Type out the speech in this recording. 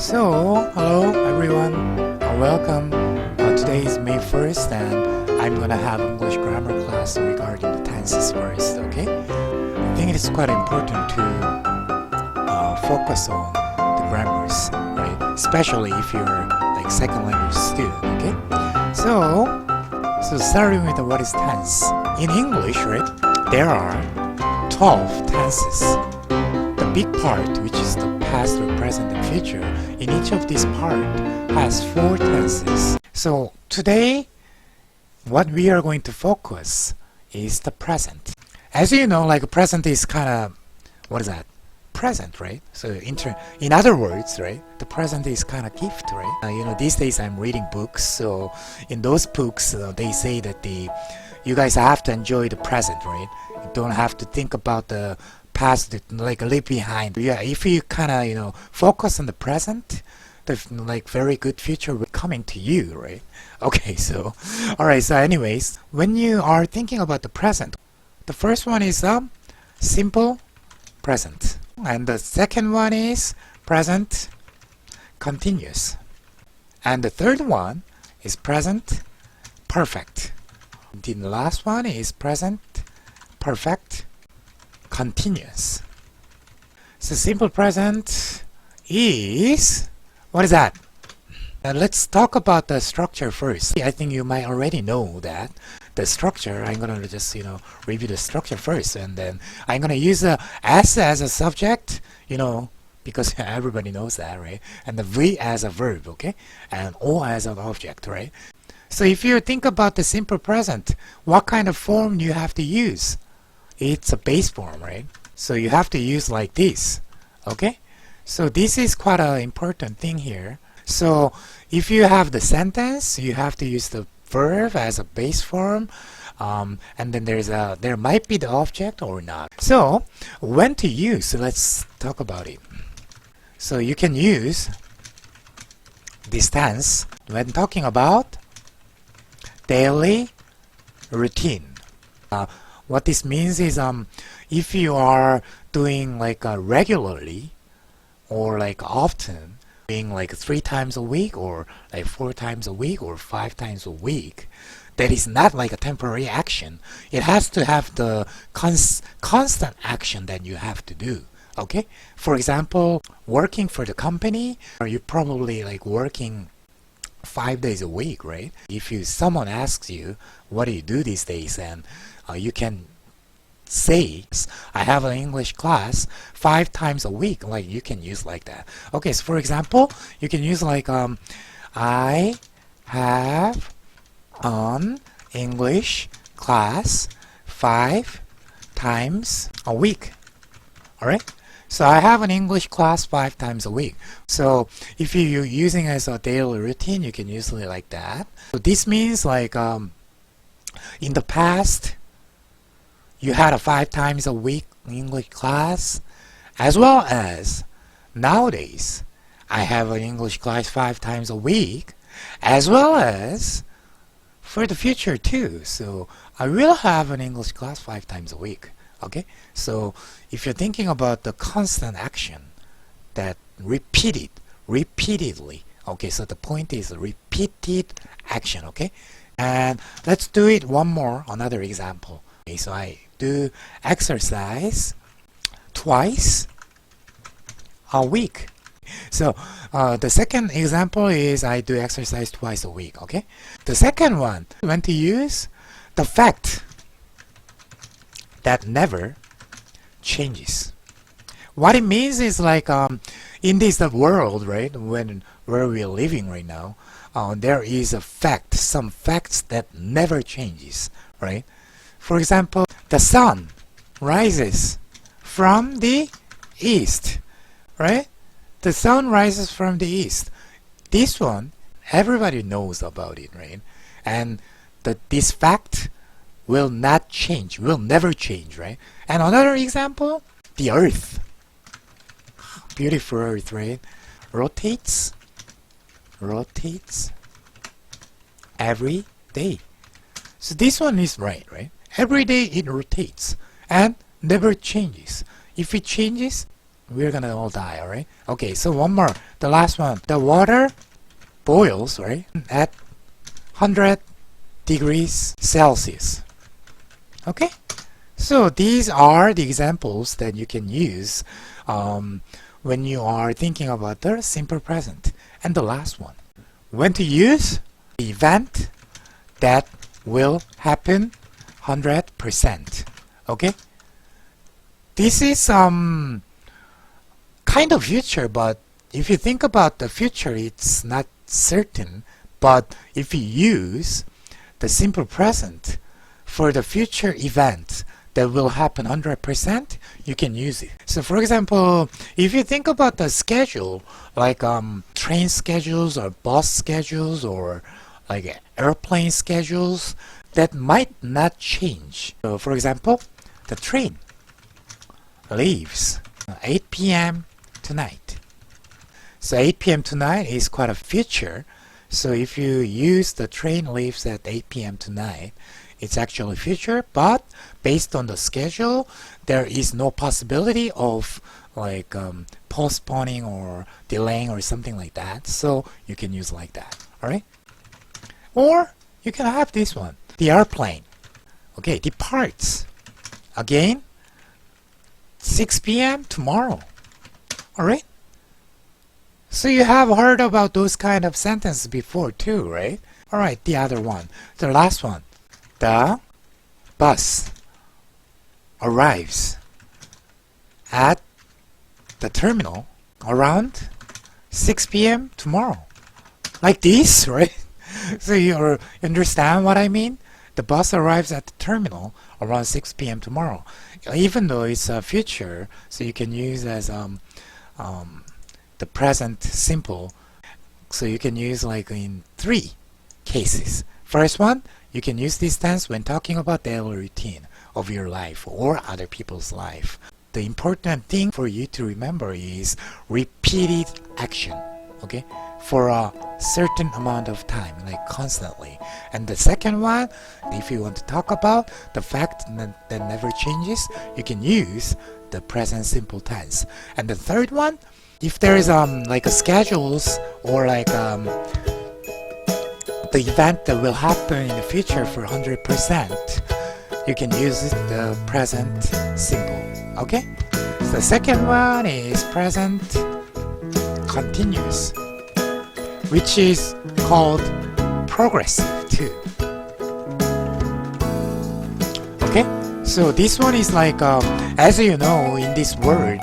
Hello everyone, welcome. Today is May 1st and I'm gonna have English grammar class regarding the tenses first, okay? I think it is quite important to focus on the grammars, right? Especially if you're like second language student, okay? So starting with what is tense. In English, right, there are 12 tenses. The big part, which is the past, or present, and future, in each of these part has 4 tenses. So today, what we are going to focus is the present. As you know, like present is kind of, what is that? Present, right? So in other words, right, the present is kind of gift, right? These days I'm reading books, so in those books they say that you guys have to enjoy the present, right? You don't have to think about the past, like leave behind. Yeah, if you kind of focus on the present, the like very good future will coming to you, right? Okay, so alright, so anyways, when you are thinking about the present, the first one is simple present, and the second one is present continuous, and the third one is present perfect. The last one is present perfect continuous. So simple present is, what is that? Let's talk about the structure first. I think you might already know that the structure. I'm gonna just review the structure first, and then I'm gonna use the S as a subject, because everybody knows that, right? And the V as a verb, okay? And O as an object, right? So if you think about the simple present, what kind of form you have to use? It's a base form, right? So you have to use like this, okay? So this is quite an important thing here. So if you have the sentence, you have to use the verb as a base form, and then there might be the object or not. So when to use? So let's talk about it. So you can use this tense when talking about daily routine. What this means is if you are doing like regularly or like often, being like 3 times a week or like 4 times a week or 5 times a week, that is not like a temporary action. It has to have the constant action that you have to do. Okay, for example, working for the company, or you probably like working 5 days a week, right? If someone asks you, what do you do these days? And you can say, I have an English class 5 times a week. Like you can use like that. Okay, so for example, you can use like I have an English class 5 times a week. Alright? So I have an English class 5 times a week. So if you're using it as a daily routine, you can use it like that. So this means like in the past, you had a 5 times a week English class, as well as nowadays I have an English class 5 times a week, as well as for the future too. So I will have an English class 5 times a week. Okay, so if you're thinking about the constant action that repeatedly, okay, so the point is repeated action. Okay, and let's do it another example. Okay, so I do exercise twice a week. So the second example is I do exercise twice a week. Okay, the second one, when to use the fact that never changes. What it means is like in this world, right, where we're living right now, there is some facts that never changes, right? For example, the sun rises from the east, right? The sun rises from the east. This one, everybody knows about it, right? And this fact will not change, will never change, right? And another example, the earth. Beautiful earth, right? Rotates every day. So this one is right? Every day it rotates and never changes. If it changes, we're gonna all die, alright? Okay, so one more, the last one. The water boils, right, at 100 degrees Celsius. Okay? So these are the examples that you can use when you are thinking about the simple present. And the last one, when to use the event that will happen 100%. Okay? This is kind of future, but if you think about the future, it's not certain. But if you use the simple present for the future event that will happen 100%, you can use it. So for example, if you think about the schedule, like train schedules or bus schedules or like airplane schedules, that might not change. So for example, the train leaves 8 p.m. tonight. So 8 p.m. tonight is quite a future. So if you use the train leaves at 8 p.m. tonight, it's actually future, but based on the schedule, there is no possibility of like postponing or delaying or something like that. So you can use like that, alright? Or you can have this one, the airplane. Okay, departs again 6 p.m. tomorrow, alright? So you have heard about those kind of sentences before too, right? Alright, the other one, the last one. The bus arrives at the terminal around 6 p.m. tomorrow. Like this, right? So you understand what I mean? The bus arrives at the terminal around 6 p.m. tomorrow. Even though it's a future, so you can use as the present simple. So you can use like in 3 cases. First one, you can use this tense when talking about daily routine of your life or other people's life. The important thing for you to remember is repeated action, okay, for a certain amount of time, like constantly. And the second one, if you want to talk about the fact that never changes, you can use the present simple tense. And the third one, if there is like a schedules or like the event that will happen in the future for 100%, you can use it, the present simple. Okay? So the second one is present continuous, which is called progressive too. Okay? So this one is like, as you know, in this word,